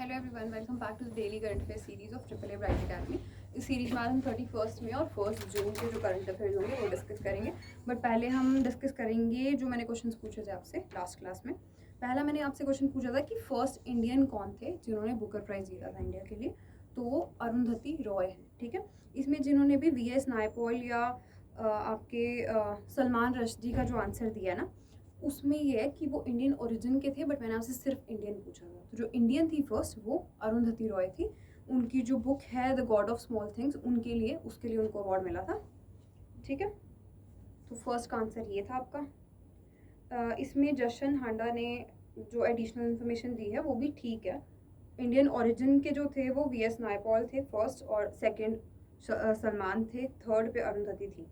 Hello everyone, welcome back to the daily current affair series of triple A bright academy. इस series में आज हम 31 में और 1 जून के जो करंट अफेयर्स होंगे वो डिस्कस करेंगे। बट पहले हम डिस्कस करेंगे जो मैंने क्वेश्चंस पूछे थे आपसे लास्ट क्लास में। पहला मैंने आपसे क्वेश्चन पूछा था कि फर्स्ट इंडियन कौन थे जिन्होंने बुकर प्राइज़ जीता था इंडिया के लिए, तो वो अरुंधति रॉय है। ठीक है, इसमें जिन्होंने भी VS नायपॉल या आपके सलमान रश्दी का जो आंसर दिया ना, उसमें ये है कि वो इंडियन ओरिजिन के थे, बट मैंने आपसे सिर्फ इंडियन पूछा था। तो जो इंडियन थी फर्स्ट वो अरुंधति रॉय थी। उनकी जो बुक है the God of small things, उनके लिए उसके लिए उनको अवार्ड मिला था। ठीक है, तो फर्स्ट का आंसर ये था आपका। इसमें जशन हांडा ने जो एडिशनल इन्फॉर्मेशन दी है वो भी ठीक है। इंडियन ओरिजिन के जो थे वो VS नायपॉल थे फर्स्ट, और सेकंड सलमान थे, थर्ड पे अरुंधति थी।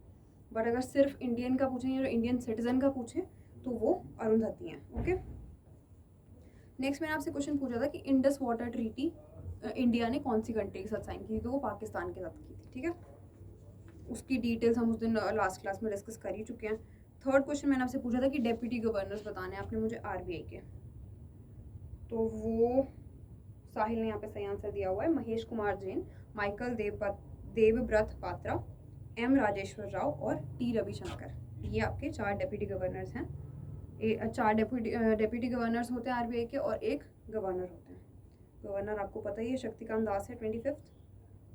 बट अगर सिर्फ इंडियन का पूछें या इंडियन सिटीजन का पूछें तो वो अरुंधति हैं। ओके, नेक्स्ट मैंने आपसे क्वेश्चन पूछा था कि इंडस वाटर ट्रीटी इंडिया ने कौन सी कंट्री के साथ साइन की थी, तो वो पाकिस्तान के साथ की थी। ठीक है, उसकी डिटेल्स हम उस दिन लास्ट क्लास में डिस्कस कर ही चुके हैं। थर्ड क्वेश्चन मैंने आपसे पूछा था कि डेप्यूटी गवर्नर्स बताने, आपने मुझे RBI के, तो वो साहिल ने यहाँ पे सही आंसर दिया हुआ है। महेश कुमार जैन, माइकल देवव्रत पात्रा, M राजेश्वर राव और T रविशंकर, ये आपके 4 डेप्यूटी गवर्नर्स हैं। 4 डेप्यूटी गवर्नर्स होते हैं RBI के और 1 गवर्नर होते हैं। गवर्नर आपको पता ही है शक्तिकांत दास है 25th,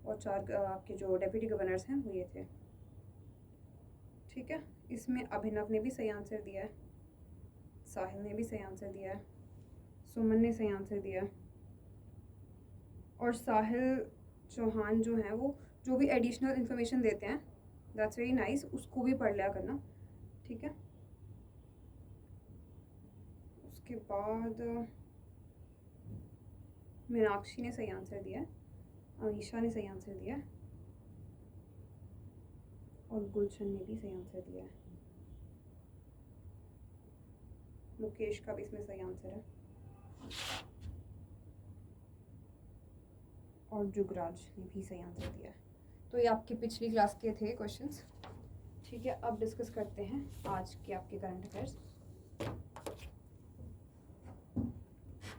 और 4 आपके जो डेप्यूटी गवर्नर्स हैं वो ये थे। ठीक है, इसमें अभिनव ने भी सही आंसर दिया है, साहिल ने भी सही आंसर दिया है, सुमन ने सही आंसर दिया है, और साहिल चौहान जो हैं वो जो भी एडिशनल इन्फॉर्मेशन देते हैं दैट्स वेरी नाइस, उसको भी पढ़ लिया करना। ठीक है, उसके बाद मीनाक्षी ने सही आंसर दिया है, अनीशा ने सही आंसर दिया है, और गुलशन ने भी सही आंसर दिया है। मुकेश का भी इसमें सही आंसर है, और जुगराज ने भी सही आंसर दिया है। तो ये आपके पिछली क्लास के थे क्वेश्चंस। ठीक है, अब डिस्कस करते हैं आज के आपके करंट अफेयर्स।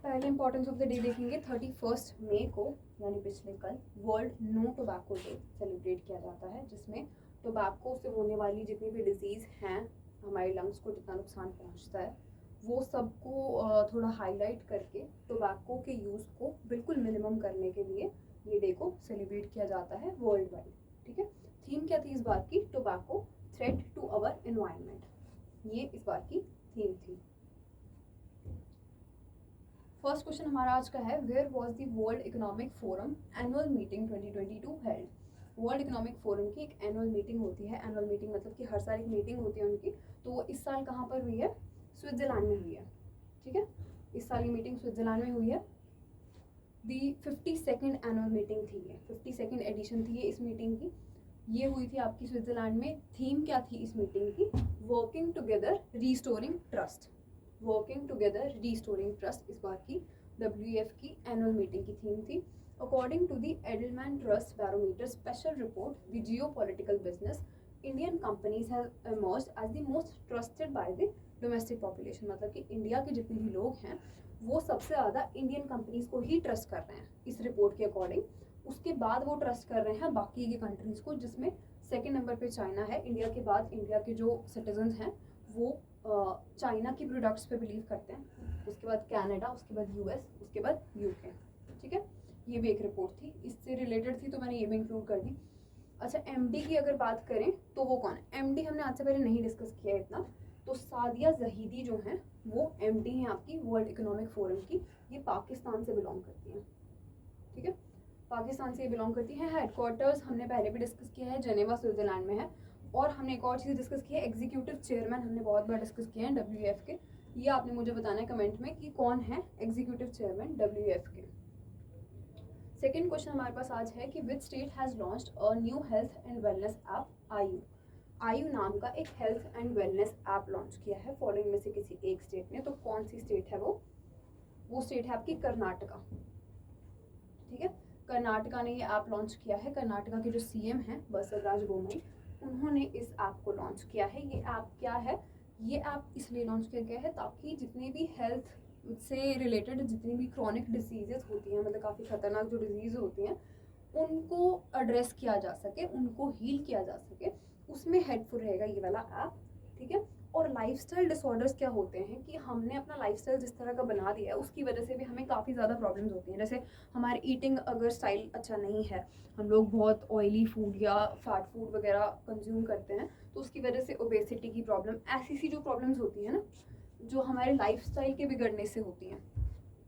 पहले इंपॉर्टेंस ऑफ द डे देखेंगे। 31 मई को यानी पिछले कल world no tobacco day celebrate किया जाता है, जिसमें टोबैको से होने वाली जितनी भी डिजीज़ हैं, हमारे लंग्स को जितना नुकसान पहुंचता है, वो सबको थोड़ा हाईलाइट करके टोबैको के यूज़ को बिल्कुल मिनिमम करने के लिए ये डे को सेलिब्रेट किया जाता है वर्ल्ड वाइड। ठीक है, थीम क्या थी इस बार की? Tobacco threat to our environment, ये इस बार की थीम थी। फर्स्ट क्वेश्चन हमारा आज का है, where was the world economic forum annual meeting 2022 held? World economic forum की एक एनुअल मीटिंग होती है। एनुअल मीटिंग मतलब कि हर साल एक मीटिंग होती है उनकी, तो वो इस साल कहाँ पर हुई है? स्विट्जरलैंड में हुई है। ठीक है, इस साल की मीटिंग स्विट्जरलैंड में हुई है। दी 52nd एनुअल मीटिंग थी ये, 52nd एडिशन थी ये इस मीटिंग की। ये हुई थी आपकी स्विट्जरलैंड में। थीम क्या थी इस मीटिंग की? Working together restoring trust. Working together restoring trust इस बार की WEF की एनुअल मीटिंग की थीम थी। According to the Edelman trust barometer special report the geopolitical business, Indian companies have emerged as the most trusted by the domestic population. मतलब कि India के जितने भी लोग हैं वो सबसे ज़्यादा इंडियन कंपनीज को ही ट्रस्ट कर रहे हैं इस रिपोर्ट के अकॉर्डिंग। उसके बाद वो ट्रस्ट कर रहे हैं बाकी के कंट्रीज़ को, जिसमें सेकेंड नंबर पे चाइना है। इंडिया के बाद इंडिया के जो सिटीजन्स हैं वो चाइना की प्रोडक्ट्स पे बिलीव करते हैं, उसके बाद कनाडा, उसके बाद US, उसके बाद UK। ठीक है, ये भी एक रिपोर्ट थी, इससे रिलेटेड थी तो मैंने ये भी इंक्लूड कर दी। अच्छा, MD की अगर बात करें तो वो कौन है? MD हमने आज से पहले नहीं डिस्कस किया इतना, तो सादिया जहीदी जो हैं वो MD हैं आपकी वर्ल्ड इकोनॉमिक फोरम की। ये पाकिस्तान से बिलोंग करती हैं। ठीक है, पाकिस्तान से ये बिलोंग करती हैं। हेडक्वार्टर्स हमने पहले भी डिस्कस किया है, जेनेवा स्विट्जरलैंड में है। और हमने एक और चीज़ डिस्कस की है, एग्जीक्यूटिव चेयरमैन हमने बहुत बार डिस्कस किए हैं WEF के। ये आपने मुझे बताना है कमेंट में कि कौन है एग्जीक्यूटिव चेयरमैन WEF के। सेकेंड क्वेश्चन हमारे पास आज है कि which state has launched a new health and wellness app आयु? आयु नाम का एक health and wellness app launch किया है फॉलोइंग में से किसी एक स्टेट ने। तो कौन सी स्टेट है वो स्टेट है आपकी कर्नाटका। ठीक है, कर्नाटका ने ये ऐप लॉन्च किया है। कर्नाटका के जो CM हैं बसवराज बोम्मई, उन्होंने इस ऐप को लॉन्च किया है। ये ऐप क्या है? ये ऐप इसलिए लॉन्च किया गया है ताकि जितने भी हेल्थ से रिलेटेड जितनी भी क्रॉनिक डिजीजेस होती हैं, मतलब काफ़ी खतरनाक जो डिजीज़ होती हैं, उनको एड्रेस किया जा सके, उनको हील किया जा सके, उसमें हेल्पफुल रहेगा ये वाला ऐप, ठीक है। और लाइफस्टाइल डिसऑर्डर्स क्या होते हैं कि हमने अपना लाइफस्टाइल जिस तरह का बना दिया है उसकी वजह से भी हमें काफ़ी ज़्यादा प्रॉब्लम्स होती हैं। जैसे हमारे ईटिंग अगर स्टाइल अच्छा नहीं है, हम लोग बहुत ऑयली फूड या फैट फूड वगैरह कंज्यूम करते हैं, तो उसकी वजह से ओबेसिटी की प्रॉब्लम, ऐसी सी जो प्रॉब्लम्स होती हैं ना, जो हमारे लाइफस्टाइल के बिगड़ने से होती हैं,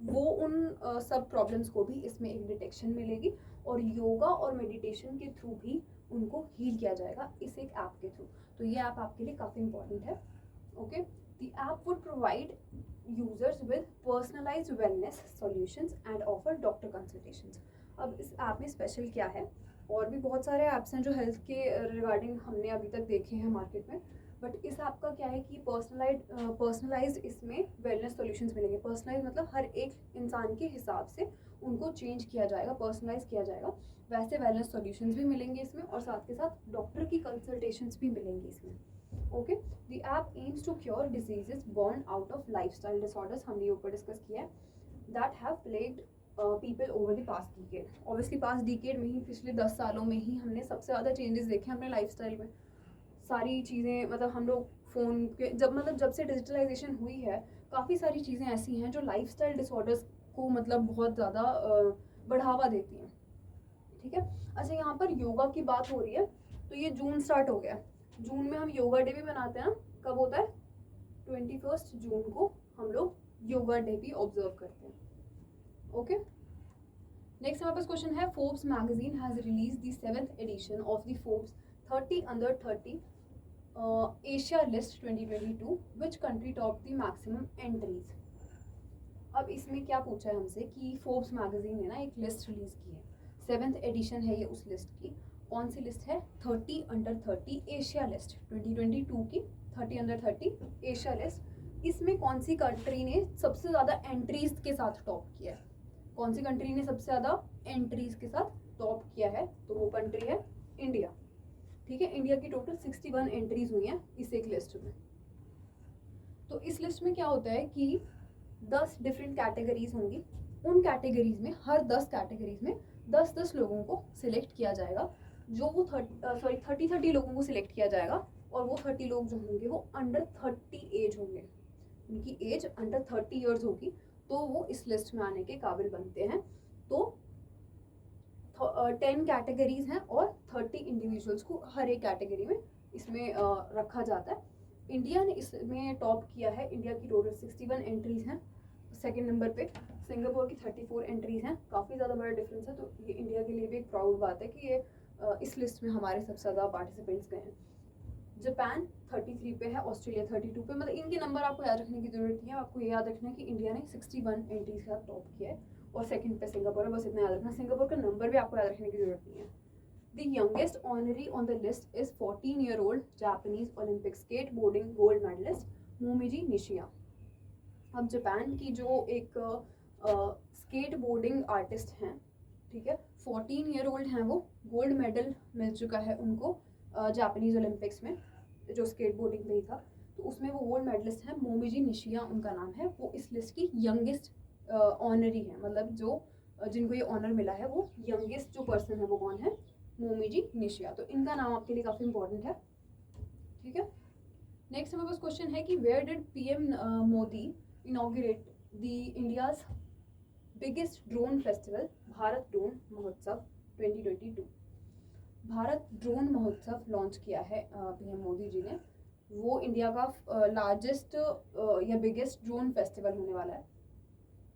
वो उन सब प्रॉब्लम्स को भी इसमें एक डिटेक्शन मिलेगी, और योगा और मेडिटेशन के थ्रू भी उनको हील किया जाएगा इस एक ऐप के थ्रू। तो ये ऐप आपके लिए काफ़ी इंपॉर्टेंट है। Okay, the app would provide users with personalised wellness solutions and offer doctor consultations. अब इस ऐप में स्पेशल क्या है, और भी बहुत सारे ऐप्स हैं जो हेल्थ के रिगार्डिंग हमने अभी तक देखे हैं मार्केट में, बट इस ऐप का क्या है कि पर्सनलाइज्ड इसमें वेलनेस सॉल्यूशंस मिलेंगे। पर्सनलाइज मतलब हर एक इंसान के हिसाब से उनको चेंज किया जाएगा, पर्सनलाइज किया जाएगा, वैसे वेलनेस सॉल्यूशंस भी मिलेंगे इसमें, और साथ के साथ डॉक्टर की कंसल्टेशंस भी मिलेंगी इसमें। Okay, the app aims to cure diseases born out of lifestyle disorders, हमने ऊपर डिस्कस किया है, that have plagued people over the past decade. Obviously past decade में ही, पिछले 10 सालों में ही हमने सबसे ज़्यादा चेंजेस देखे हैं अपने लाइफस्टाइल में। सारी चीज़ें, मतलब हम लोग फ़ोन के जब से डिजिटलाइजेशन हुई है, काफ़ी सारी चीज़ें ऐसी हैं जो लाइफस्टाइल डिसऑर्डर्स को मतलब बहुत ज़्यादा बढ़ावा देती हैं, ठीक है। अच्छा, यहाँ पर योगा की बात हो रही है, तो ये जून स्टार्ट हो गया। जून में हम योगा डे भी मनाते हैं ना, कब होता है? 21 जून को हम लोग योगा डे भी ऑब्जर्व करते हैं। ओके, नेक्स्ट हमारे पास क्वेश्चन है, Forbes magazine has release the 7th edition of the Forbes 30 under 30 Asia list 2022, which country top the maximum entries. अब इसमें क्या पूछा है हमसे कि फोर्ब्स मैगजीन ने ना एक लिस्ट रिलीज की है, 7th एडिशन है ये उस लिस्ट की। कौन सी लिस्ट है? 30 अंडर 30 एशिया लिस्ट 2022 की, 30 अंडर 30 एशिया लिस्ट। इसमें कौन सी कंट्री ने सबसे ज़्यादा एंट्रीज के साथ टॉप किया है? कौन सी कंट्री ने सबसे ज़्यादा एंट्रीज के साथ टॉप किया है? तो वो कंट्री है इंडिया, ठीक है। इंडिया की टोटल 61 एंट्रीज हुई हैं इस एक लिस्ट में। तो इस लिस्ट में क्या होता है कि 10 डिफरेंट कैटेगरीज होंगी, उन कैटेगरीज में, हर 10 कैटेगरीज में 10-10 लोगों को सिलेक्ट किया जाएगा, जो वो 30 लोगों को सिलेक्ट किया जाएगा, और वो 30 लोग जो होंगे वो अंडर 30 एज होंगे, उनकी एज अंडर 30 ईयर्स होगी, तो वो इस लिस्ट में आने के काबिल बनते हैं। तो 10 कैटेगरीज हैं और 30 इंडिविजुअल्स को हर एक कैटेगरी में इसमें रखा जाता है। इंडिया ने इसमें टॉप किया है, इंडिया की टोटल 61 एंट्रीज हैं। सेकंड नंबर पे सिंगापुर की 34 एंट्रीज हैं, काफ़ी ज़्यादा बड़ा डिफरेंस है। तो ये इंडिया के लिए भी एक प्राउड बात है कि ये इस लिस्ट में हमारे सबसे ज़्यादा पार्टिसिपेंट्स गए हैं। जापान 33 पे है, ऑस्ट्रेलिया 32 पे, मतलब इनके नंबर आपको याद रखने की जरूरत नहीं है। आपको ये याद रखना है कि इंडिया ने 61 एंट्रीज का टॉप किया है, और सेकंड पे सिंगापुर है, बस इतना याद रखना। सिंगापुर का नंबर भी आपको याद रखने की जरूरत नहीं है। The youngest honoree on the list is 14-year-old Japanese Olympic skateboarding gold medalist Momiji Nishida। अब जापान की जो एक स्केटबोर्डिंग आर्टिस्ट हैं, ठीक है, 14-year-old हैं, वो गोल्ड मेडल मिल चुका है उनको जापानीज ओलंपिक्स में, जो स्केटबोर्डिंग में ही था, तो उसमें वो गोल्ड मेडलिस्ट हैं। मोमिजी निशिया उनका नाम है, वो इस लिस्ट की यंगेस्ट ऑनरी है, मतलब जो जिनको ये ऑनर मिला है वो यंगेस्ट जो पर्सन है वो कौन है? मोमिजी निशिया। तो इनका नाम आपके लिए काफ़ी इंपॉर्टेंट है, ठीक है। नेक्स्ट हमारे पास क्वेश्चन है कि where did PM Modi inaugurate the India's biggest drone festival Bharat drone Mahotsav 2022। Bharat drone महोत्सव लॉन्च किया है पीएम मोदी जी ने। वो इंडिया का लार्जेस्ट या बिगेस्ट ड्रोन फेस्टिवल होने वाला है।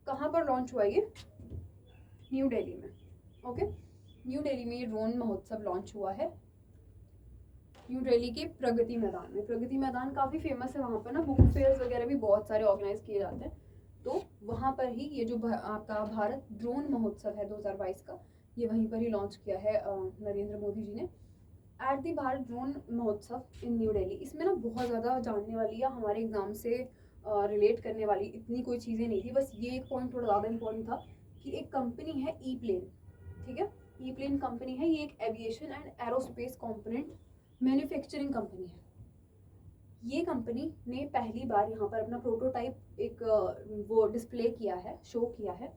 कहाँ पर लॉन्च हुआ ये? न्यू दिल्ली में। ओके, न्यू दिल्ली में ये ड्रोन महोत्सव लॉन्च हुआ है, न्यू दिल्ली के प्रगति मैदान में। प्रगति मैदान काफ़ी फेमस है, वहाँ पर ना बुक फेयर्स वगैरह भी बहुत सारे ऑर्गेनाइज किए जाते हैं। तो वहाँ पर ही ये जो आपका भारत ड्रोन महोत्सव है 2022 का, ये वहीं पर ही लॉन्च किया है नरेंद्र मोदी जी ने, एट दी भारत ड्रोन महोत्सव इन न्यू दिल्ली। इसमें ना बहुत ज़्यादा जानने वाली या हमारे एग्जाम से रिलेट करने वाली इतनी कोई चीज़ें नहीं थी, बस ये एक पॉइंट थोड़ा ज़्यादा इंपॉर्टेंट था कि एक कंपनी है ई प्लेन, ठीक है, ई प्लेन कंपनी है, ये एक aviation and aerospace component manufacturing company है। ये कंपनी ने पहली बार यहाँ पर अपना प्रोटोटाइप एक वो डिस्प्ले किया है, शो किया है,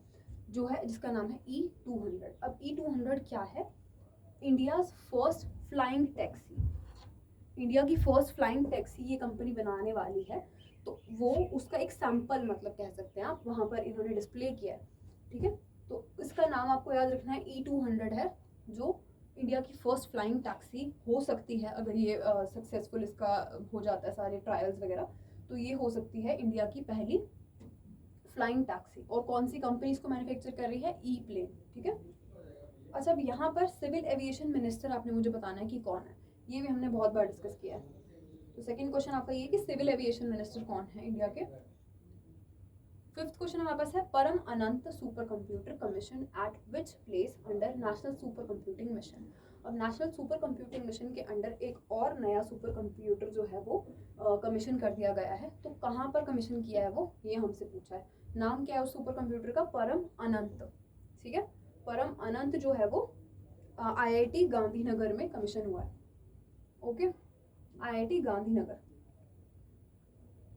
जो है जिसका नाम है E200। अब E200 क्या है? India's first flying taxi, India की फर्स्ट फ्लाइंग टैक्सी ये कंपनी बनाने वाली है। तो वो उसका एक सैंपल मतलब कह सकते हैं आप, वहाँ पर इन्होंने डिस्प्ले किया है, ठीक है। तो इसका नाम आपको याद रखना है, E200 है, जो इंडिया की फर्स्ट फ्लाइंग टैक्सी हो सकती है अगर ये सक्सेसफुल इसका हो जाता है सारे ट्रायल्स वगैरह, तो ये हो सकती है इंडिया की पहली फ्लाइंग टैक्सी। और कौन सी कंपनी इसको मैन्युफैक्चर कर रही है? ई प्लेन, ठीक है। अच्छा, अब यहाँ पर सिविल एविएशन मिनिस्टर आपने मुझे बताना है कि कौन है, ये भी हमने बहुत बार डिस्कस किया है। तो सेकंड क्वेश्चन आपका ये कि सिविल एविएशन मिनिस्टर कौन है इंडिया के। फिफ्थ क्वेश्चन हमारे पास है, Param Ananta supercomputer commission at which place under national supercomputing mission. अब नेशनल सुपर कंप्यूटिंग मिशन के अंडर एक और नया सुपर कंप्यूटर जो है वो कमीशन कर दिया गया है। तो कहाँ पर कमीशन किया है वो, ये हमसे पूछा है। नाम क्या है उस सुपर कंप्यूटर का? परम अनंत, ठीक है। परम अनंत जो है वो IIT गांधीनगर में कमीशन हुआ है, ओके। IIT गांधीनगर,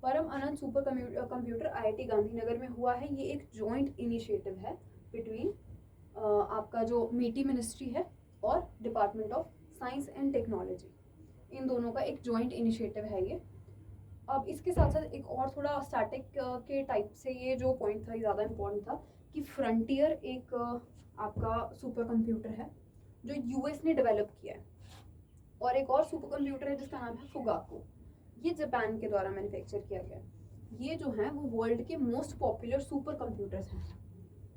परम Ananta super computer IIT Gandhinagar में हुआ है। ये एक जॉइंट इनिशिएटिव है बिटवीन आपका जो मीटी मिनिस्ट्री है और department of science and technology, इन दोनों का एक जॉइंट इनिशिएटिव है ये। अब इसके साथ साथ एक और थोड़ा स्टैटिक के टाइप से ये जो पॉइंट था ये ज़्यादा इम्पोर्टेंट था कि फ्रंटियर एक आपका सुपर कंप्यूटर है जो US ने डेवलप किया है, और एक और सुपर कंप्यूटर है जिसका नाम है फुगाको, ये जापान के द्वारा मैन्युफैक्चर किया गया है। ये जो है वो वर्ल्ड के मोस्ट पॉपुलर सुपर कंप्यूटर्स हैं,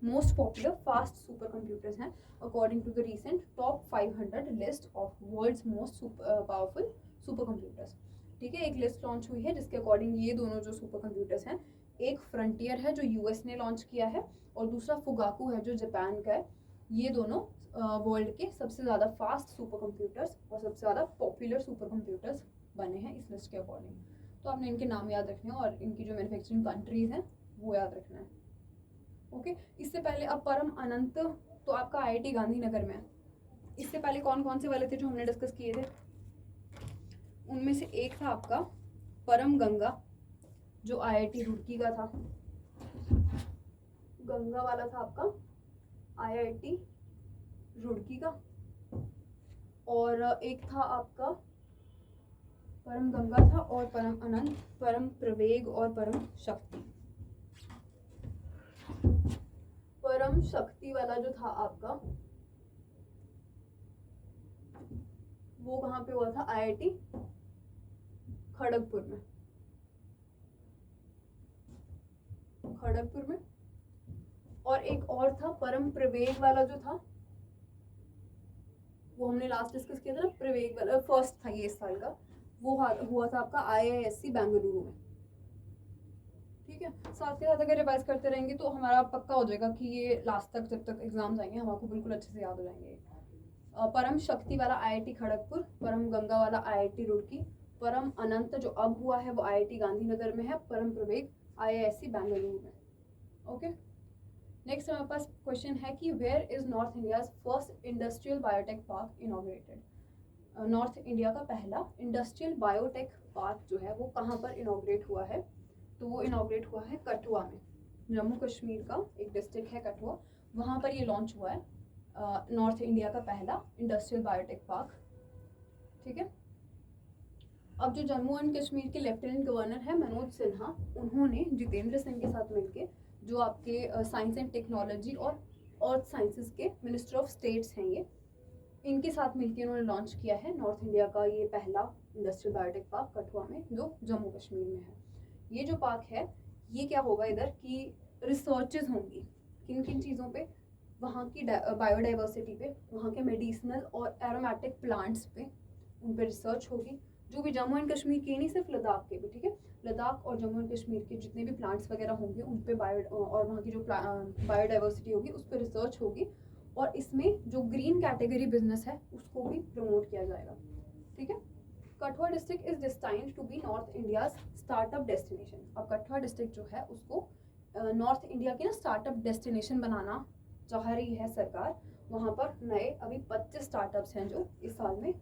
most popular fast supercomputers हैं according to the recent top 500 list of world's most powerful supercomputers, ठीक है। एक लिस्ट लॉन्च हुई है जिसके अकॉर्डिंग ये दोनों जो सुपर कंप्यूटर्स हैं, एक फ्रंटियर है जो US ने लॉन्च किया है और दूसरा फुगाकू है जो जापान का है। ये दोनों वर्ल्ड के सबसे ज़्यादा फास्ट सुपर कंप्यूटर्स और सबसे ज़्यादा पॉपुलर सुपर कंप्यूटर्स बने हैं इस लिस्ट के अकॉर्डिंग। तो आपने इनके नाम याद रखने हैं और इनकी जो मैन्युफैक्चरिंग कंट्रीज हैं वो याद रखना है, ओके। इससे पहले अब परम अनंत तो आपका IIT गांधीनगर में है। इससे पहले कौन कौन से वाले थे जो हमने डिस्कस किए थे? उनमें से एक था आपका परम गंगा जो IIT रुड़की का था, गंगा वाला था आपका IIT रुड़की का। और एक था आपका परम गंगा था और परम अनंत, परम प्रवेग और परम शक्ति। परम शक्ति वाला जो था आपका वो कहाँ पे हुआ था? IIT खड़गपुर में, खड़गपुर में। और एक और था परम प्रवेग वाला जो था वो हमने लास्ट डिस्कस किया था ना, प्रवेग वाला फर्स्ट था ये इस साल का, वो हुआ था आपका IISc बेंगलुरु में, ठीक है। साथ के साथ अगर रिवाइज करते रहेंगे तो हमारा पक्का हो जाएगा कि ये लास्ट तक जब तक एग्जाम्स आएंगे हमारे बिल्कुल अच्छे से याद हो जाएंगे। परम शक्ति वाला IIT खड़गपुर, परम गंगा वाला IIT रुड़की, परम अनंत जो अब हुआ है वो IIT गांधीनगर में है, परम प्रवेग IISc बेंगलुरु में, ओके। नेक्स्ट हमारे पास क्वेश्चन है कि where is north India's first industrial biotech park inaugurated. North India का पहला इंडस्ट्रियल बायोटेक पार्क जो है वो कहाँ पर इनॉग्रेट हुआ है? तो वो इनॉग्रेट हुआ है कठुआ में, जम्मू कश्मीर का एक डिस्ट्रिक्ट है कठुआ, वहाँ पर ये लॉन्च हुआ है नॉर्थ इंडिया का पहला इंडस्ट्रियल बायोटेक पार्क, ठीक है। अब जो जम्मू एंड कश्मीर के लेफ्टिनेंट गवर्नर है मनोज सिन्हा, उन्होंने जितेंद्र सिंह के साथ मिलकर जो आपके साइंस एंड टेक्नोलॉजी और अर्थ साइंसेस के मिनिस्टर ऑफ स्टेट्स हैं ये, इनके साथ मिलकर उन्होंने लॉन्च किया है नॉर्थ इंडिया का ये पहला इंडस्ट्रियल बायोटेक पार्क कठुआ में जो जम्मू कश्मीर में है। ये जो पार्क है ये क्या होगा इधर कि रिसर्चेज होंगी किन किन चीज़ों पे? वहाँ की बायोडाइवर्सिटी पे, वहाँ के मेडिसिनल और एरोमेटिक प्लांट्स पे, उन पे रिसर्च होगी, जो भी जम्मू एंड कश्मीर के नहीं सिर्फ लद्दाख के भी, ठीक है। लद्दाख और जम्मू एंड कश्मीर के जितने भी प्लांट्स वगैरह होंगे उन पे और वहाँ की जो बायोडाइवर्सिटी होगी उस पर रिसर्च होगी, और इसमें जो ग्रीन कैटेगरी बिजनेस है उसको भी प्रमोट किया जाएगा, ठीक है। Kathua district is destined to be North India's startup destination. अब कठुआ डिस्ट्रिक्ट जो है उसको नॉर्थ इंडिया की ना स्टार्टअप डेस्टिनेशन बनाना चाह रही है सरकार। वहाँ पर नए अभी 25 स्टार्टअप्स हैं जो इस साल में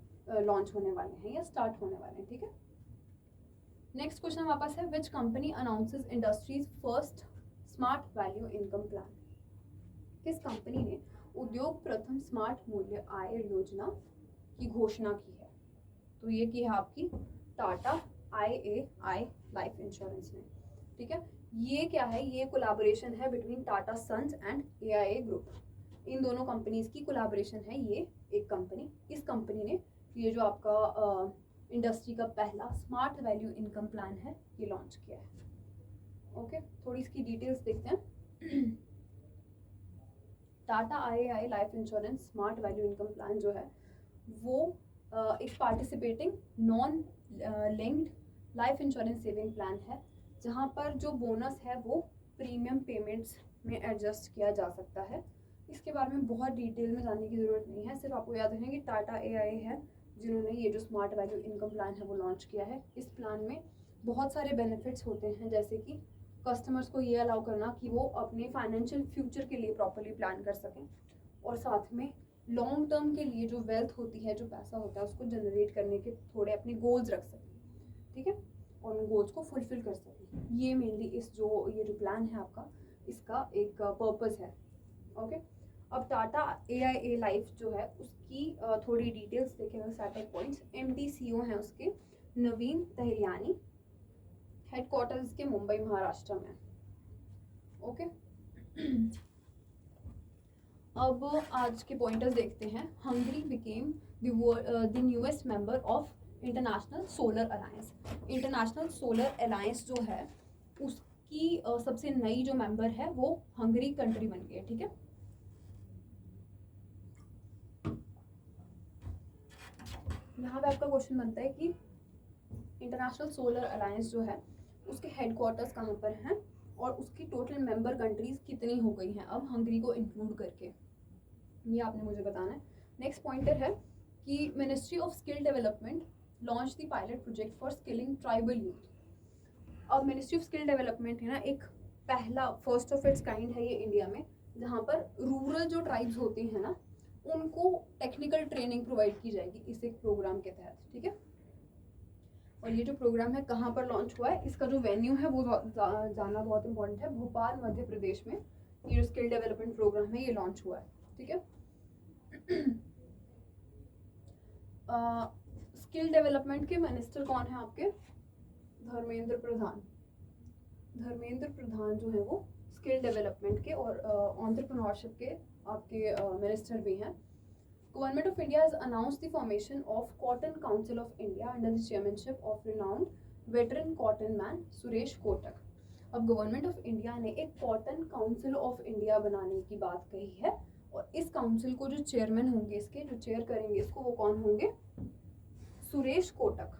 लॉन्च होने वाले हैं या स्टार्ट होने वाले हैं, ठीक है। नेक्स्ट क्वेश्चन हमारे पास है, which company announces industries first smart value income plan? किस कंपनी ने उद्योग प्रथम स्मार्ट मूल्य आय योजना की घोषणा की है? तो ये की है आपकी टाटा IAI लाइफ इंश्योरेंस ने, ठीक है। ये क्या है, ये कोलैबोरेशन है between Tata Sons and AIA group. इन दोनों कंपनीज की कोलैबोरेशन है ये एक कंपनी। इस कंपनी ने ये जो आपका इंडस्ट्री का पहला स्मार्ट वैल्यू इनकम प्लान है ये लॉन्च किया है। ओके, थोड़ी इसकी डिटेल्स देखते हैं। Tata IAI life insurance smart value income plan जो है वो एक participating non linked life insurance saving plan है, जहाँ पर जो बोनस है वो प्रीमियम पेमेंट्स में एडजस्ट किया जा सकता है। इसके बारे में बहुत डिटेल में जानने की ज़रूरत नहीं है, सिर्फ आपको याद रखना कि टाटा AIA है जिन्होंने ये जो स्मार्ट वैल्यू इनकम प्लान है वो लॉन्च किया है। इस प्लान में बहुत सारे बेनिफिट्स होते हैं, जैसे कि कस्टमर्स को ये अलाउ करना कि वो अपने फाइनेंशियल फ्यूचर के लिए प्रॉपरली प्लान कर सकें, और साथ में लॉन्ग टर्म के लिए जो वेल्थ होती है, जो पैसा होता है, उसको जनरेट करने के थोड़े अपने गोल्स रख सकें, ठीक है, और उन गोल्स को फुलफिल कर सकें। ये मेनली ये जो प्लान है आपका, इसका एक पर्पस है। ओके, अब टाटा AIA लाइफ जो है उसकी थोड़ी डिटेल्स देखेंगे, स्टार्टिंग पॉइंट्स। MD CEO हैं उसके नवीन तहरियानी, हेडक्वार्टर्स के मुंबई महाराष्ट्र में। ओके, अब आज के पॉइंटर्स देखते हैं। Hungary became the newest member of international solar alliance. International solar alliance जो है उसकी सबसे नई जो मेंबर है वो हंगरी कंट्री बन गई है, ठीक है। यहाँ पे आपका क्वेश्चन बनता है कि इंटरनेशनल सोलर अलायंस जो है उसके हेडक्वार्टर्स कहाँ पर हैं और उसकी टोटल मेंबर कंट्रीज कितनी हो गई हैं अब हंगरी को इंक्लूड करके, ये आपने मुझे बताना है। नेक्स्ट पॉइंटर है कि ministry of skill development launch the pilot project for skilling tribal youth. अब मिनिस्ट्री ऑफ स्किल डेवलपमेंट है ना, एक पहला फर्स्ट ऑफ इट्स काइंड है ये इंडिया में, जहाँ पर रूरल जो ट्राइब्स होते हैं ना उनको टेक्निकल ट्रेनिंग प्रोवाइड की जाएगी इस एक प्रोग्राम के तहत, ठीक है। और ये जो प्रोग्राम है कहाँ पर लॉन्च हुआ है, इसका जो वेन्यू है वो जानना बहुत इंपॉर्टेंट है। भोपाल मध्य प्रदेश में ये जो स्किल डेवलपमेंट प्रोग्राम है ये लॉन्च हुआ है, ठीक है। स्किल डेवलपमेंट के मिनिस्टर कौन है आपके? धर्मेंद्र प्रधान। धर्मेंद्र प्रधान जो है वो स्किल डेवलपमेंट के और एंटरप्रेन्योरशिप के आपके मिनिस्टर भी हैं। Government of India has announced the formation of Cotton Council of India under the chairmanship of renowned veteran cotton man Suresh Kotak. अब गवर्नमेंट ऑफ इंडिया ने एक कॉटन काउंसिल ऑफ इंडिया बनाने की बात कही है, और इस काउंसिल को जो चेयरमैन होंगे, इसके जो चेयर करेंगे इसको, वो कौन होंगे? सुरेश कोटक।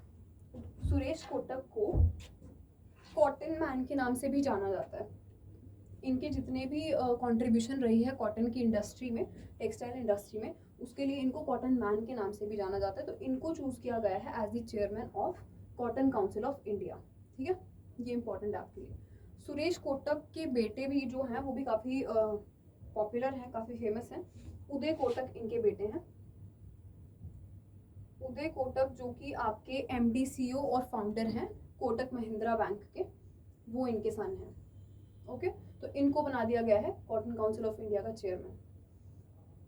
सुरेश कोटक को कॉटन मैन के नाम से भी जाना जाता है। इनके जितने भी कंट्रीब्यूशन रही है कॉटन की इंडस्ट्री में, टेक्सटाइल इंडस्ट्री में, उसके लिए इनको कॉटन मैन के नाम से भी जाना जाता है। तो इनको चूज किया गया है as the chairman of cotton council of India, ठीक है। ये इंपॉर्टेंट है आपके लिए। सुरेश कोटक के बेटे भी जो हैं वो भी काफ़ी पॉपुलर हैं, काफ़ी फेमस हैं। उदय कोटक इनके बेटे हैं। उदय कोटक जो कि आपके MD CEO और फाउंडर हैं कोटक महिंद्रा बैंक के, वो इनके सन हैं। ओके, तो इनको बना दिया गया है कॉटन काउंसिल ऑफ इंडिया का चेयरमैन।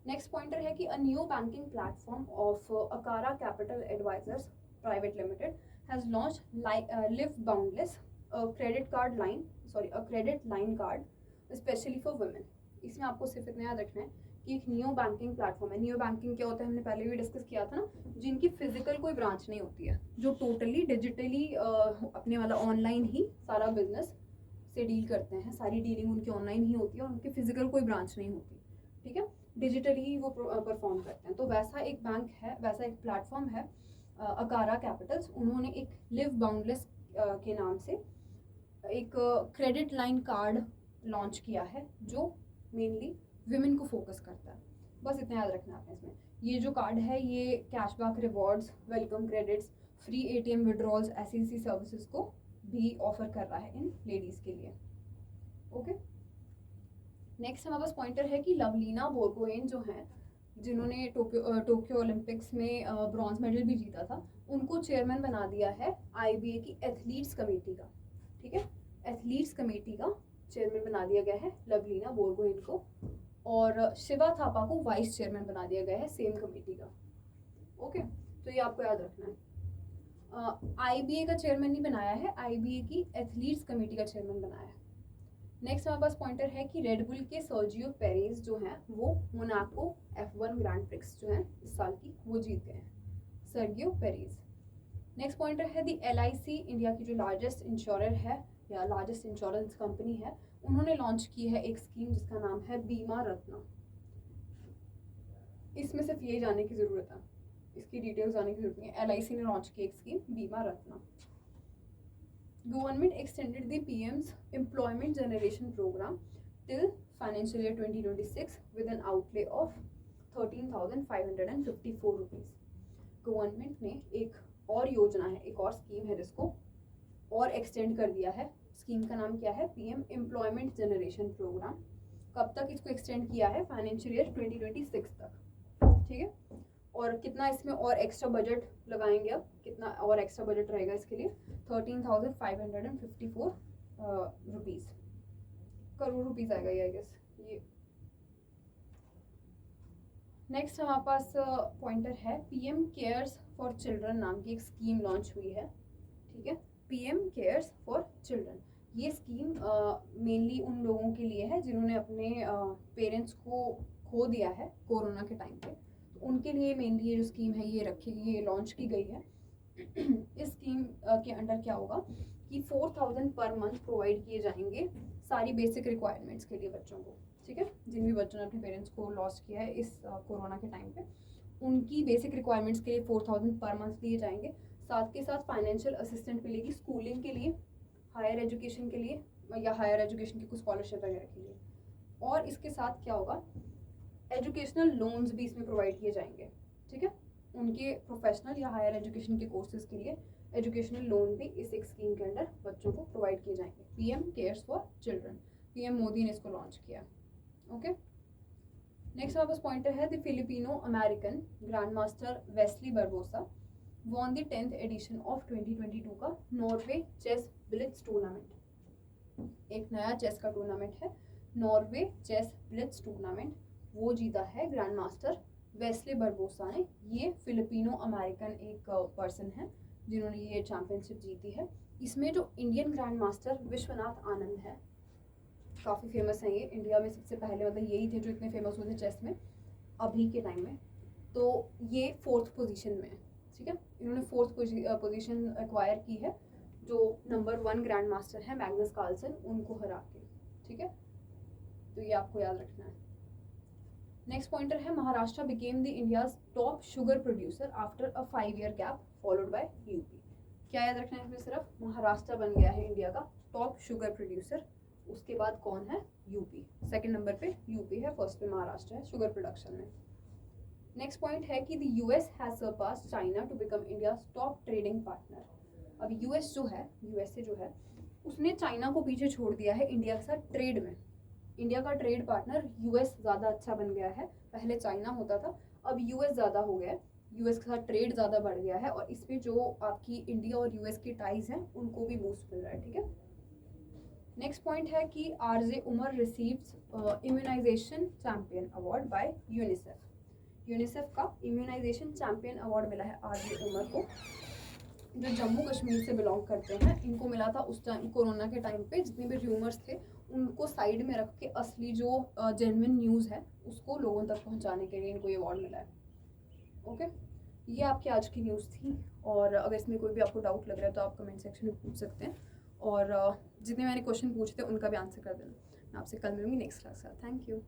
नेक्स्ट पॉइंटर है कि a new banking platform of Akara Capital Advisors Private Limited has launch live boundless credit line card specially for women. इसमें आपको सिर्फ इतना याद रखना है कि एक न्यू बैंकिंग प्लेटफॉर्म है। न्यू बैंकिंग क्या होता है, हमने पहले भी डिस्कस किया था ना, जिनकी फिजिकल कोई ब्रांच नहीं होती है, जो टोटली डिजिटली अपने वाला ऑनलाइन ही सारा बिजनेस से डील करते हैं, सारी डीलिंग उनकी ऑनलाइन ही होती है और उनकी फिजिकल कोई ब्रांच नहीं होती, ठीक है, डिजिटली ही वो परफॉर्म करते हैं। तो वैसा एक बैंक है, वैसा एक प्लेटफॉर्म है अकारा कैपिटल्स। उन्होंने एक लिव बाउंडलेस के नाम से एक क्रेडिट लाइन कार्ड लॉन्च किया है जो मेनली विमेन को फोकस करता है। बस इतना याद रखना आपने इसमें। ये जो कार्ड है ये cashback rewards, welcome credits, free ATM withdrawals, ऐसी सर्विसेज को भी ऑफर कर रहा है इन लेडीज़ के लिए। ओके, नेक्स्ट हमारे पास पॉइंटर है कि लवलीना बोरगोहेन जो हैं जिन्होंने टोक्यो ओलंपिक्स में ब्रॉन्ज मेडल भी जीता था, उनको चेयरमैन बना दिया है IBA की एथलीट्स कमेटी का। ठीक है, एथलीट्स कमेटी का चेयरमैन बना दिया गया है लवलीना बोरगोहेन को, और शिवा थापा को वाइस चेयरमैन बना दिया गया है सेम कमेटी का। ओके, तो ये आपको याद रखना है। IBA का चेयरमैन नहीं बनाया है, IBA की एथलीट्स कमेटी का चेयरमैन बनाया है। नेक्स्ट हमारे पास पॉइंटर है कि रेडबुल के सर्जियो पेरेज जो हैं वो मोनाको F1 ग्रैंड प्रिक्स जो है इस साल की वो जीत गए हैं, सर्जियो पेरेज। नेक्स्ट पॉइंटर है दी LIC, इंडिया की जो लार्जेस्ट इंश्योरर है या लार्जेस्ट इंश्योरेंस कंपनी है, उन्होंने लॉन्च की है एक स्कीम जिसका नाम है बीमा रत्ना। इसमें सिर्फ ये जानने की ज़रूरत है, इसकी डिटेल्स जानने की जरूरत नहीं है। LIC ने लॉन्च की एक स्कीम बीमा Ratna. Government extended the PM's employment generation program till financial year 2026 with an outlay of 13,554 rupees। Government ने एक और योजना है, एक और स्कीम है जिसको और एक्सटेंड कर दिया है। स्कीम का नाम क्या है? PM employment generation programme. कब तक इसको एक्सटेंड किया है? फाइनेंशियल ईयर 2026 तक। ठीक है, और कितना इसमें और एक्स्ट्रा बजट लगाएंगे, अब कितना और एक्स्ट्रा बजट रहेगा इसके लिए? 13,554 रुपीज़, करोड़ रुपीज़ आएगा ये, आई गेस ये। नेक्स्ट हमारे पास पॉइंटर है PM केयर्स फॉर चिल्ड्रन नाम की एक स्कीम लॉन्च हुई है। ठीक है, PM केयर्स फॉर चिल्ड्रन, ये स्कीम मेनली उन लोगों के लिए है जिन्होंने अपने पेरेंट्स को खो दिया है कोरोना के टाइम पे, तो उनके लिए मेनली ये जो स्कीम है ये लॉन्च की गई है। इस स्कीम के अंडर क्या होगा कि 4,000 पर मंथ प्रोवाइड किए जाएंगे सारी बेसिक रिक्वायरमेंट्स के लिए बच्चों को। ठीक है, जिन भी बच्चों ने अपने पेरेंट्स को लॉस किया है इस कोरोना के टाइम पे, उनकी बेसिक रिक्वायरमेंट्स के लिए 4,000 पर मंथ दिए जाएंगे। साथ के साथ फाइनेंशियल असिस्टेंट मिलेगी स्कूलिंग के लिए, हायर एजुकेशन के लिए या हायर एजुकेशन की कुछ स्कॉलरशिप वगैरह के लिए। और इसके साथ क्या होगा, एजुकेशनल लोन्स भी इसमें प्रोवाइड किए जाएंगे। ठीक है, उनके प्रोफेशनल या हायर एजुकेशन के कोर्सेज के लिए एजुकेशनल लोन भी इस एक स्कीम के अंडर बच्चों को प्रोवाइड किए जाएंगे। PM cares for children, PM Modi ने इसको लॉन्च किया। ओके, नेक्स्ट हमारे पास पॉइंटर है the Filipino American grand master Wesley Barbosa won the 10th edition of 2022 का नॉर्वे चेस ब्लिट्ज टूर्नामेंट। एक नया चेस का टूर्नामेंट है, नॉर्वे चेस ब्लिट्ज टूर्नामेंट, वो जीता है ग्रैंड मास्टर वेस्ले बारबोसा ने। ये फिलिपिनो अमेरिकन एक पर्सन है जिन्होंने ये चैंपियनशिप जीती है। इसमें जो Indian grand master Vishwanath Anand है, काफ़ी फेमस हैं ये, इंडिया में सबसे पहले मतलब यही थे जो इतने फेमस हुए थे चेस में अभी के टाइम में, तो ये 4th पोजीशन में है। ठीक है, इन्होंने 4th पोजीशन एक्वायर की है, जो नंबर 1 ग्रैंड मास्टर है मैग्नस कार्लसन, उनको हरा के। ठीक है, तो ये आपको याद रखना है। नेक्स्ट पॉइंटर है Maharashtra became the India's top sugar producer after a 5-year gap followed by UP। क्या याद रखना है इसमें? सिर्फ महाराष्ट्र बन गया है इंडिया का टॉप शुगर प्रोड्यूसर, उसके बाद कौन है? UP। सेकंड नंबर पे UP है, फर्स्ट पे महाराष्ट्र है शुगर प्रोडक्शन में। नेक्स्ट पॉइंट है कि the US has surpassed China to become India's top trading partner. अब US जो है, USA जो है, उसने चाइना को पीछे छोड़ दिया है इंडिया के साथ ट्रेड में। इंडिया का ट्रेड पार्टनर US ज़्यादा अच्छा बन गया है, पहले चाइना होता था, अब US ज़्यादा हो गया है, US के साथ ट्रेड ज़्यादा बढ़ गया है, और इसमें जो आपकी इंडिया और US की टाइज हैं उनको भी बूस्ट मिल रहा है। ठीक है, नेक्स्ट पॉइंट है कि RJ Umar receives immunisation champion award by UNICEF. UNICEF का इम्यूनाइजेशन चैम्पियन अवार्ड मिला है RJ उमर को, जो जम्मू कश्मीर से बिलोंग करते हैं। इनको मिला था उस टाइम कोरोना के टाइम पे, जितने भी र्यूमर्स थे उनको साइड में रख के असली जो जेन्युइन न्यूज़ है उसको लोगों तक पहुंचाने के लिए इनको ये अवार्ड मिला है। ओके, ये आपकी आज की न्यूज़ थी, और अगर इसमें कोई भी आपको डाउट लग रहा है तो आप कमेंट सेक्शन में पूछ सकते हैं, और जितने मैंने क्वेश्चन पूछे थे उनका भी आंसर कर देना। मैं आपसे कल मिलूंगी नेक्स्ट क्लास का। Thank you.